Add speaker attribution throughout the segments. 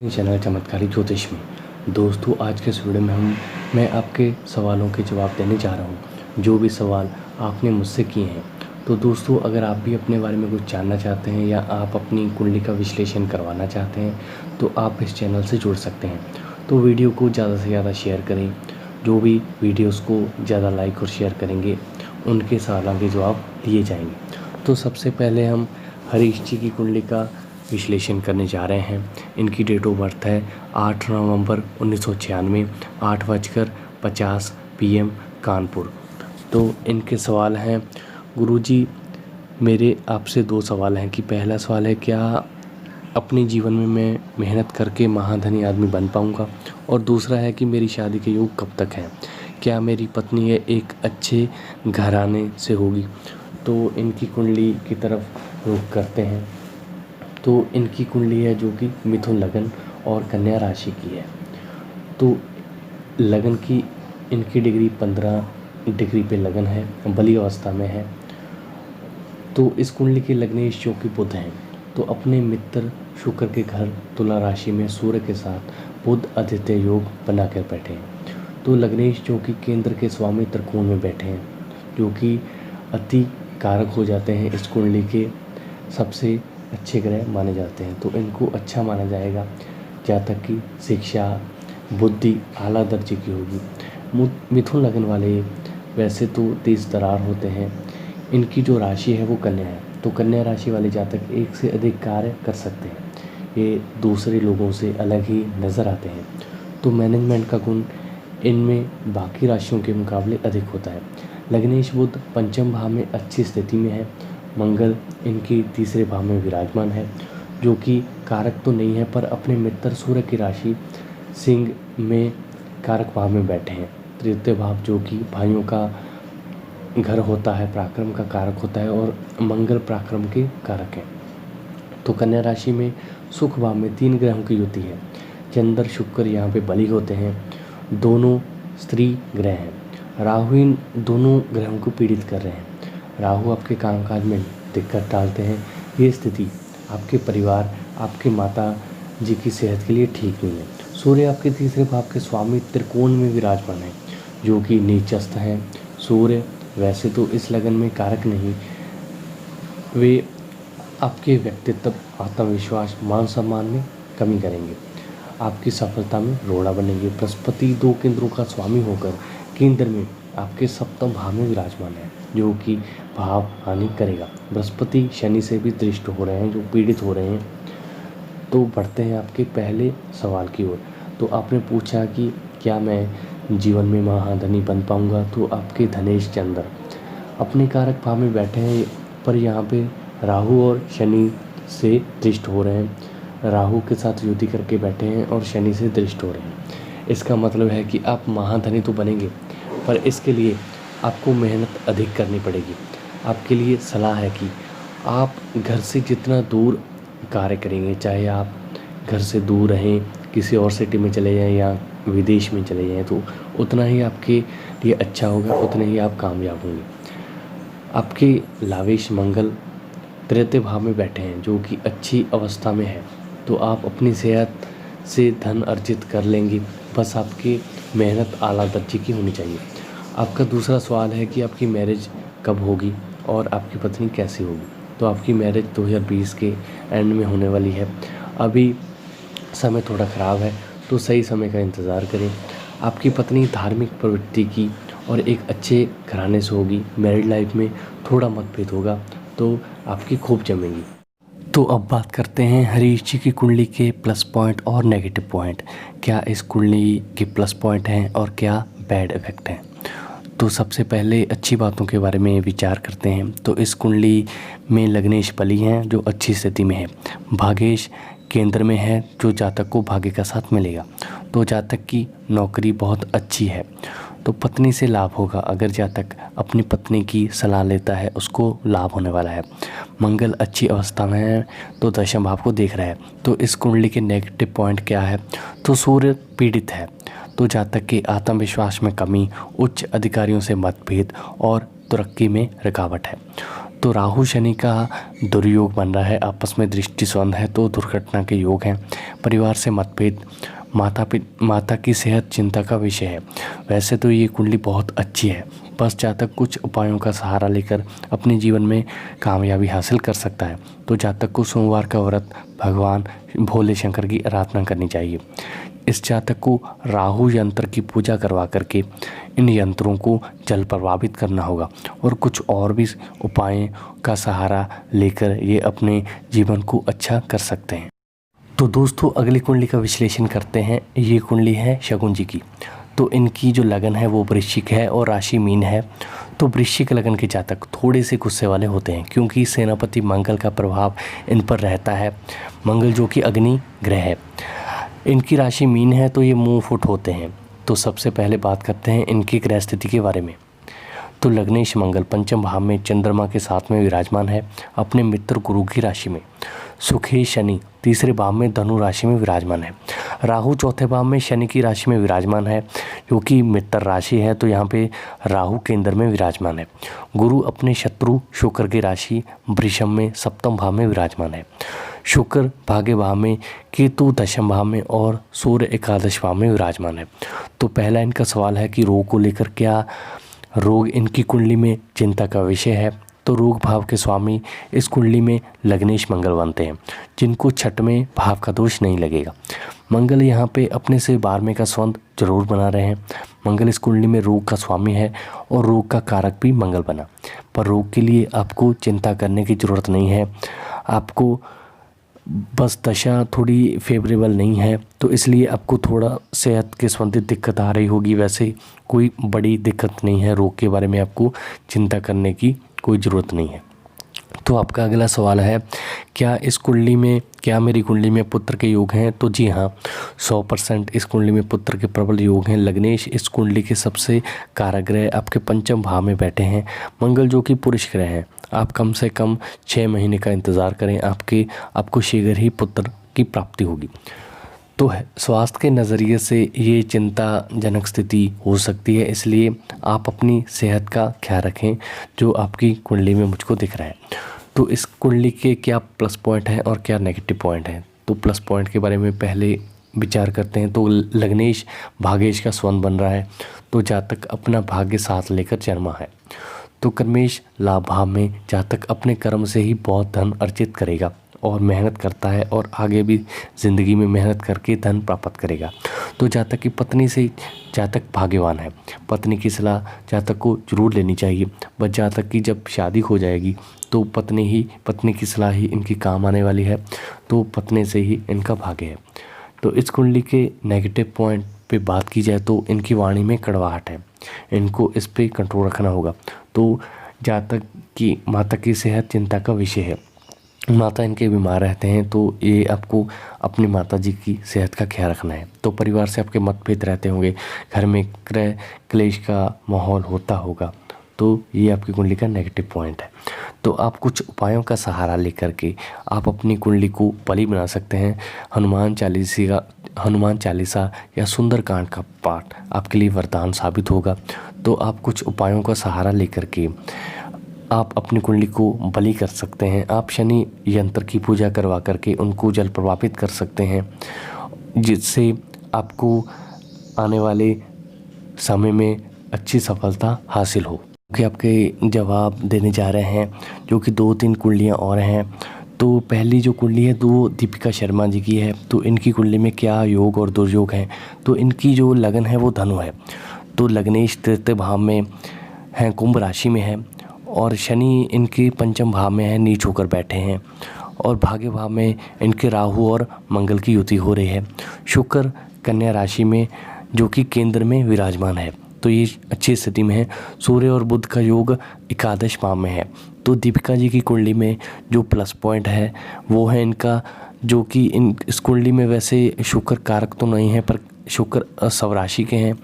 Speaker 1: Channel चमत्कारी ज्योतिष में। दोस्तों, आज के इस वीडियो में मैं आपके सवालों के जवाब देने जा रहा हूँ, जो भी सवाल आपने मुझसे किए हैं। तो दोस्तों, अगर आप भी अपने बारे में कुछ जानना चाहते हैं या आप अपनी कुंडली का विश्लेषण करवाना चाहते हैं तो आप इस चैनल से जुड़ सकते हैं। तो वीडियो को ज़्यादा से ज़्यादा शेयर करें। जो भी वीडियोज़ को ज़्यादा लाइक और शेयर करेंगे उनके सवालों के जवाब दिए जाएंगे। तो सबसे पहले हम हरीश जी की कुंडली का विश्लेषण करने जा रहे हैं। इनकी डेट ऑफ बर्थ है 8 नवंबर 1996, 8:50 PM, कानपुर। तो इनके सवाल हैं, गुरुजी मेरे आपसे 2 सवाल हैं कि पहला सवाल है, क्या अपने जीवन में मैं मेहनत करके महाधनी आदमी बन पाऊंगा, और दूसरा है कि मेरी शादी के योग कब तक हैं, क्या मेरी पत्नी है एक अच्छे घराने से होगी। तो इनकी कुंडली की तरफ रुख करते हैं। तो इनकी कुंडली है जो कि मिथुन लगन और कन्या राशि की है। तो लगन की इनकी डिग्री 15 डिग्री पे लगन है, बली अवस्था में है। तो इस कुंडली के लग्नेश जो कि बुध हैं, तो अपने मित्र शुक्र के घर तुला राशि में सूर्य के साथ बुध आदित्य योग बना कर बैठे हैं। तो लग्नेश जो कि केंद्र के स्वामी त्रिकोण में बैठे हैं, जो कि अति कारक हो जाते हैं, इस कुंडली के सबसे अच्छे ग्रह माने जाते हैं। तो इनको अच्छा माना जाएगा। जातक की शिक्षा बुद्धि आला दर्जे की होगी। मिथुन लगन वाले वैसे तो तेज तरार होते हैं। इनकी जो राशि है वो कन्या है। तो कन्या राशि वाले जातक एक से अधिक कार्य कर सकते हैं। ये दूसरे लोगों से अलग ही नज़र आते हैं। तो मैनेजमेंट का गुण इनमें बाकी राशियों के मुकाबले अधिक होता है। लग्नेश बुध पंचम भाव में अच्छी स्थिति में है। मंगल इनकी तीसरे भाव में विराजमान है, जो कि कारक तो नहीं है, पर अपने मित्र सूर्य की राशि सिंह में कारक भाव में बैठे हैं। तृतीय भाव जो कि भाइयों का घर होता है, पराक्रम का कारक होता है, और मंगल पराक्रम के कारक हैं। तो कन्या राशि में सुख भाव में 3 ग्रहों की युति है। चंद्र शुक्र यहाँ पे बली होते हैं। दोनों स्त्री ग्रह हैं। राहु इन दोनों ग्रहों को पीड़ित कर रहे हैं। राहु आपके कामकाज में दिक्कत डालते हैं। ये स्थिति आपके परिवार, आपके माता जी की सेहत के लिए ठीक नहीं है। सूर्य आपके तीसरे भाव के स्वामी त्रिकोण में विराजमान है, जो कि नीचस्थ हैं। सूर्य वैसे तो इस लगन में कारक नहीं, वे आपके व्यक्तित्व, आत्मविश्वास, मान सम्मान में कमी करेंगे। आपकी सफलता में रोड़ा बनेंगे। बृहस्पति 2 केंद्रों का स्वामी होकर केंद्र में आपके सप्तम भाव में विराजमान है, जो कि भाव हानि करेगा। बृहस्पति शनि से भी दृष्ट हो रहे हैं, जो पीड़ित हो रहे हैं। तो बढ़ते हैं आपके पहले सवाल की ओर। तो आपने पूछा कि क्या मैं जीवन में महाधनी बन पाऊंगा। तो आपके धनेश चंद्र अपने कारक भाव में बैठे हैं, पर यहाँ पे राहु और शनि से दृष्ट हो रहे हैं। राहु के साथ युति करके बैठे हैं और शनि से दृष्ट हो रहे हैं। इसका मतलब है कि आप महाधनी तो बनेंगे, पर इसके लिए आपको मेहनत अधिक करनी पड़ेगी। आपके लिए सलाह है कि आप घर से जितना दूर कार्य करेंगे, चाहे आप घर से दूर रहें, किसी और सिटी में चले जाएं या विदेश में चले जाएं, तो उतना ही आपके लिए अच्छा होगा, उतने ही आप कामयाब होंगे। आपके लावेश मंगल तृतीय भाव में बैठे हैं, जो कि अच्छी अवस्था में है। तो आप अपनी सेहत से धन अर्जित कर लेंगे, बस आपकी मेहनत आला दर्जे की होनी चाहिए। आपका दूसरा सवाल है कि आपकी मैरिज कब होगी और आपकी पत्नी कैसी होगी। तो आपकी मैरिज 2020 के एंड में होने वाली है। अभी समय थोड़ा ख़राब है, तो सही समय का इंतज़ार करें। आपकी पत्नी धार्मिक प्रवृत्ति की और एक अच्छे घराने से होगी। मैरिड लाइफ में थोड़ा मतभेद होगा, तो आपकी खूब जमेगी। तो अब बात करते हैं हरीश जी की कुंडली के प्लस पॉइंट और नेगेटिव पॉइंट। क्या इस कुंडली के प्लस पॉइंट हैं और क्या बैड इफ़ेक्ट हैं। तो सबसे पहले अच्छी बातों के बारे में विचार करते हैं। तो इस कुंडली में लग्नेश बली हैं, जो अच्छी स्थिति में है। भागेश केंद्र में है, जो जातक को भाग्य का साथ मिलेगा। तो जातक की नौकरी बहुत अच्छी है। तो पत्नी से लाभ होगा। अगर जातक अपनी पत्नी की सलाह लेता है, उसको लाभ होने वाला है। मंगल अच्छी अवस्था में है, तो दशम भाव को देख रहा है। तो इस कुंडली के नेगेटिव पॉइंट क्या है। तो सूर्य पीड़ित है, तो जातक के आत्मविश्वास में कमी, उच्च अधिकारियों से मतभेद और तरक्की में रुकावट है। तो राहु शनि का दुर्योग बन रहा है, आपस में दृष्टि संबंध है तो दुर्घटना के योग हैं। परिवार से मतभेद, माता की सेहत चिंता का विषय है। वैसे तो ये कुंडली बहुत अच्छी है, बस जातक कुछ उपायों का सहारा लेकर अपने जीवन में कामयाबी हासिल कर सकता है। तो जातक को सोमवार का व्रत भगवान भोले शंकर की आराधना करनी चाहिए। इस जातक को राहु यंत्र की पूजा करवा करके इन यंत्रों को जल प्रभावित करना होगा और कुछ और भी उपायों का सहारा लेकर ये अपने जीवन को अच्छा कर सकते हैं। तो दोस्तों अगली कुंडली का विश्लेषण करते हैं। ये कुंडली है शगुन जी की। तो इनकी जो लगन है वो वृश्चिक है और राशि मीन है। तो वृश्चिक लगन के जातक थोड़े से गुस्से वाले होते हैं क्योंकि सेनापति मंगल का प्रभाव इन पर रहता है। मंगल जो कि अग्नि ग्रह है। इनकी राशि मीन है तो ये मुंह फुट होते हैं। तो सबसे पहले बात करते हैं इनकी ग्रह स्थिति के बारे में। तो लग्नेश मंगल पंचम भाव में चंद्रमा के साथ में विराजमान है अपने मित्र गुरु की राशि में। सुखी शनि तीसरे भाव में धनु राशि में विराजमान है। राहु चौथे भाव में शनि की राशि में विराजमान है जो कि मित्र राशि है, तो यहाँ पे राहु केंद्र में विराजमान है। गुरु अपने शत्रु शुक्र की राशि वृषभ में सप्तम भाव में विराजमान है। शुक्र भाग्य भाव में, केतु दशम भाव में और सूर्य एकादश भाव में विराजमान है। तो पहला इनका सवाल है कि रोग को लेकर क्या रोग इनकी कुंडली में चिंता का विषय है। तो रोग भाव के स्वामी इस कुंडली में लग्नेश मंगल बनते हैं जिनको छठवें भाव का दोष नहीं लगेगा। मंगल यहाँ पे अपने से 12वें का संबंध जरूर बना रहे हैं। मंगल इस कुंडली में रोग का स्वामी है और रोग का कारक भी मंगल बना, पर रोग के लिए आपको चिंता करने की ज़रूरत नहीं है। आपको बस दशा थोड़ी फेवरेबल नहीं है तो इसलिए आपको थोड़ा सेहत के संबंधित दिक्कत आ रही होगी। वैसे कोई बड़ी दिक्कत नहीं है, रोग के बारे में आपको चिंता करने की कोई ज़रूरत नहीं है। तो आपका अगला सवाल है क्या मेरी कुंडली में पुत्र के योग हैं। तो जी हाँ, 100% इस कुंडली में पुत्र के प्रबल योग हैं। लग्नेश इस कुंडली के सबसे कारक ग्रह आपके पंचम भाव में बैठे हैं। मंगल जो कि पुरुष ग्रह हैं। आप कम से कम 6 महीने का इंतज़ार करें, आपको शीघ्र ही पुत्र की प्राप्ति होगी। तो स्वास्थ्य के नज़रिए से ये चिंताजनक स्थिति हो सकती है, इसलिए आप अपनी सेहत का ख्याल रखें जो आपकी कुंडली में मुझको दिख रहा है। तो इस कुंडली के क्या प्लस पॉइंट हैं और क्या नेगेटिव पॉइंट हैं। तो प्लस पॉइंट के बारे में पहले विचार करते हैं। तो लग्नेश भाग्येश का संबंध बन रहा है, तो जातक अपना भाग्य साथ लेकर जन्मा है। तो कर्मेश लाभ भाव में जातक अपने कर्म से ही बहुत धन अर्जित करेगा और मेहनत करता है और आगे भी ज़िंदगी में मेहनत करके धन प्राप्त करेगा। तो जातक की पत्नी से जातक भाग्यवान है। पत्नी की सलाह जातक को जरूर लेनी चाहिए। बस जातक की जब शादी हो जाएगी तो पत्नी की सलाह ही इनकी काम आने वाली है, तो पत्नी से ही इनका भाग्य है। तो इस कुंडली के नेगेटिव पॉइंट पे बात की जाए तो इनकी वाणी में कड़वाहट है, इनको इस पे कंट्रोल रखना होगा। तो जातक की माता की सेहत चिंता का विषय है। माता इनके बीमार रहते हैं, तो ये आपको अपनी माता जी की सेहत का ख्याल रखना है। तो परिवार से आपके मतभेद रहते होंगे, घर में क्रय क्लेश का माहौल होता होगा, तो ये आपकी कुंडली का नेगेटिव पॉइंट है। तो आप कुछ उपायों का सहारा लेकर के आप अपनी कुंडली को बली बना सकते हैं। हनुमान चालीसा या सुंदरकांड का पाठ आपके लिए वरदान साबित होगा। तो आप कुछ उपायों का सहारा लेकर के आप अपनी कुंडली को बलि कर सकते हैं। आप शनि यंत्र की पूजा करवा करके उनको जल प्रभावित कर सकते हैं, जिससे आपको आने वाले समय में अच्छी सफलता हासिल हो। कि आपके जवाब देने जा रहे हैं, जो कि 2-3 कुंडलियाँ और हैं। तो पहली जो कुंडली है वो दीपिका शर्मा जी की है। तो इनकी कुंडली में क्या योग और दुर्योग हैं। तो इनकी जो लगन है वो धनु है। तो लग्नेश तृतीय भाव में हैं, कुंभ राशि में है और शनि इनके पंचम भाव में है, नीच होकर बैठे हैं। और भाग्य भाव में इनके राहु और मंगल की युति हो रही है। शुक्र कन्या राशि में जो कि केंद्र में विराजमान है, तो ये अच्छी स्थिति में है। सूर्य और बुध का योग एकादश भाव में है। तो दीपिका जी की कुंडली में जो प्लस पॉइंट है वो है इनका, जो कि इस कुंडली में वैसे शुक्र कारक तो नहीं है, पर शुक्र स्वराशि के हैं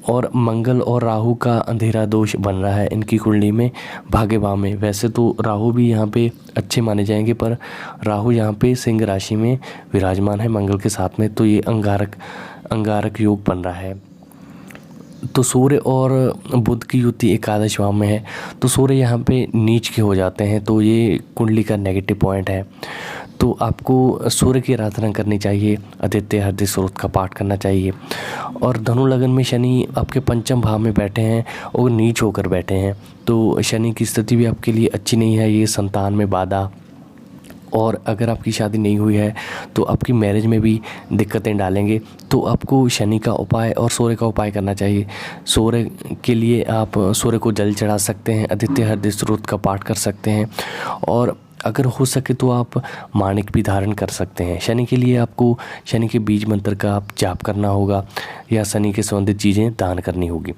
Speaker 1: और मंगल और राहु का अंधेरा दोष बन रहा है इनकी कुंडली में भाग्य भाव में। वैसे तो राहु भी यहाँ पे अच्छे माने जाएंगे, पर राहु यहाँ पे सिंह राशि में विराजमान है मंगल के साथ में, तो ये अंगारक योग बन रहा है। तो सूर्य और बुध की युति एकादश भाव में है, तो सूर्य यहाँ पे नीच के हो जाते हैं, तो ये कुंडली का नेगेटिव पॉइंट है। तो आपको सूर्य की आराधना करनी चाहिए, आदित्य हृदय स्रोत का पाठ करना चाहिए। और धनु लगन में शनि आपके पंचम भाव में बैठे हैं और नीच होकर बैठे हैं, तो शनि की स्थिति भी आपके लिए अच्छी नहीं है। ये संतान में बाधा, और अगर आपकी शादी नहीं हुई है तो आपकी मैरिज में भी दिक्कतें डालेंगे। तो आपको शनि का उपाय और सूर्य का उपाय करना चाहिए। सूर्य के लिए आप सूर्य को जल चढ़ा सकते हैं, आदित्य हृदय स्रोत का पाठ कर सकते हैं, और अगर हो सके तो आप माणिक भी धारण कर सकते हैं। शनि के लिए आपको शनि के बीज मंत्र का आप जाप करना होगा, या शनि के संबंधित चीज़ें दान करनी होगी।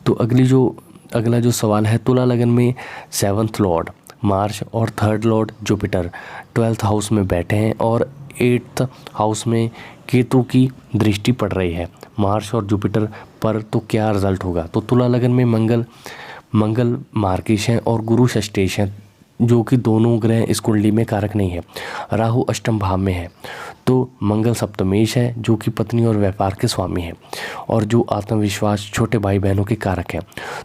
Speaker 1: तो अगला जो सवाल है, तुला लगन में 7th लॉर्ड मार्च और 3rd Lord Jupiter 12th house में बैठे हैं, और 8th हाउस में केतु की दृष्टि पड़ रही है मार्च और जुपिटर पर, तो क्या रिजल्ट होगा। तो तुला लगन में मंगल मार्केश हैं और गुरु षष्ठेश हैं, जो कि दोनों ग्रह इस कुंडली में कारक नहीं है। राहु अष्टम भाव में है, तो मंगल सप्तमेश है, जो कि पत्नी और व्यापार के स्वामी है, और जो आत्मविश्वास छोटे भाई बहनों के कारक हैं।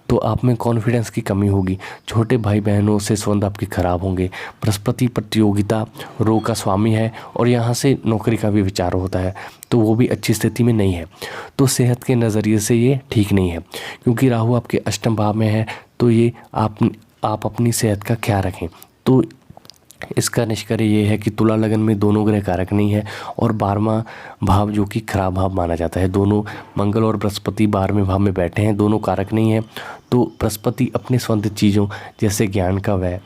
Speaker 1: तो आप में कॉन्फिडेंस की कमी होगी, छोटे भाई बहनों से संबंध आपके खराब होंगे। बृहस्पति प्रतियोगिता रोग का स्वामी है, और यहाँ से नौकरी का भी विचार होता है, तो वो भी अच्छी स्थिति में नहीं है। तो सेहत के नज़रिए से ये ठीक नहीं है, क्योंकि राहु आपके अष्टम भाव में है, तो ये आप अपनी सेहत का ख्याल रखें। तो इसका निष्कर्ष ये है कि तुला लगन में दोनों ग्रह कारक नहीं है, और 12वां भाव जो कि खराब भाव माना जाता है। दोनों मंगल और बृहस्पति 12वें भाव में बैठे हैं, दोनों कारक नहीं है। तो बृहस्पति अपने संबंधित चीज़ों जैसे ज्ञान का व्यय,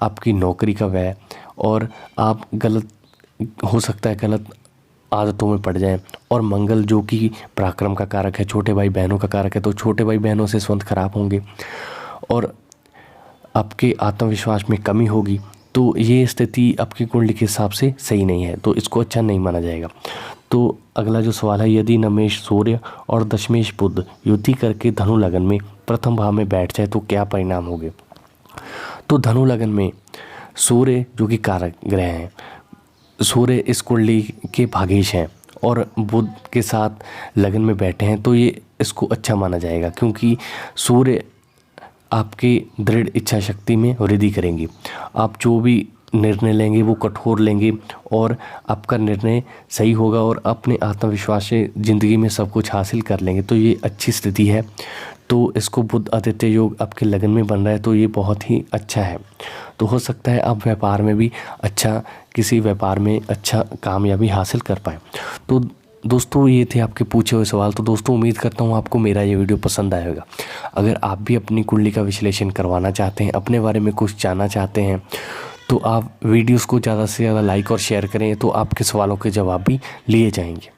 Speaker 1: आपकी नौकरी का व्यय, और आप हो सकता है गलत आदतों में पड़ जाएं। और मंगल जो कि पराक्रम का कारक है, छोटे भाई बहनों का कारक है, तो छोटे भाई बहनों से संबंध खराब होंगे, और आपके आत्मविश्वास में कमी होगी। तो ये स्थिति आपकी कुंडली के हिसाब से सही नहीं है, तो इसको अच्छा नहीं माना जाएगा। तो अगला जो सवाल है, यदि नमेश सूर्य और दशमेश बुध युति करके धनु लगन में प्रथम भाव में बैठ जाए तो क्या परिणाम होंगे। तो धनु लगन में सूर्य जो कि कारक ग्रह हैं, सूर्य इस कुंडली के भागेश हैं, और बुध के साथ लगन में बैठे हैं, तो ये इसको अच्छा माना जाएगा, क्योंकि सूर्य आपकी दृढ़ इच्छा शक्ति में वृद्धि करेंगी। आप जो भी निर्णय लेंगे वो कठोर लेंगे, और आपका निर्णय सही होगा, और अपने आत्मविश्वास से ज़िंदगी में सब कुछ हासिल कर लेंगे। तो ये अच्छी स्थिति है। तो इसको बुध आदित्य योग आपके लगन में बन रहा है, तो ये बहुत ही अच्छा है। तो हो सकता है आप व्यापार में भी किसी व्यापार में अच्छा कामयाबी हासिल कर पाएँ। तो दोस्तों ये थे आपके पूछे हुए सवाल। तो दोस्तों उम्मीद करता हूँ आपको मेरा ये वीडियो पसंद आएगा। अगर आप भी अपनी कुंडली का विश्लेषण करवाना चाहते हैं, अपने बारे में कुछ जानना चाहते हैं, तो आप वीडियोस को ज़्यादा से ज़्यादा लाइक और शेयर करें, तो आपके सवालों के जवाब भी लिए जाएंगे।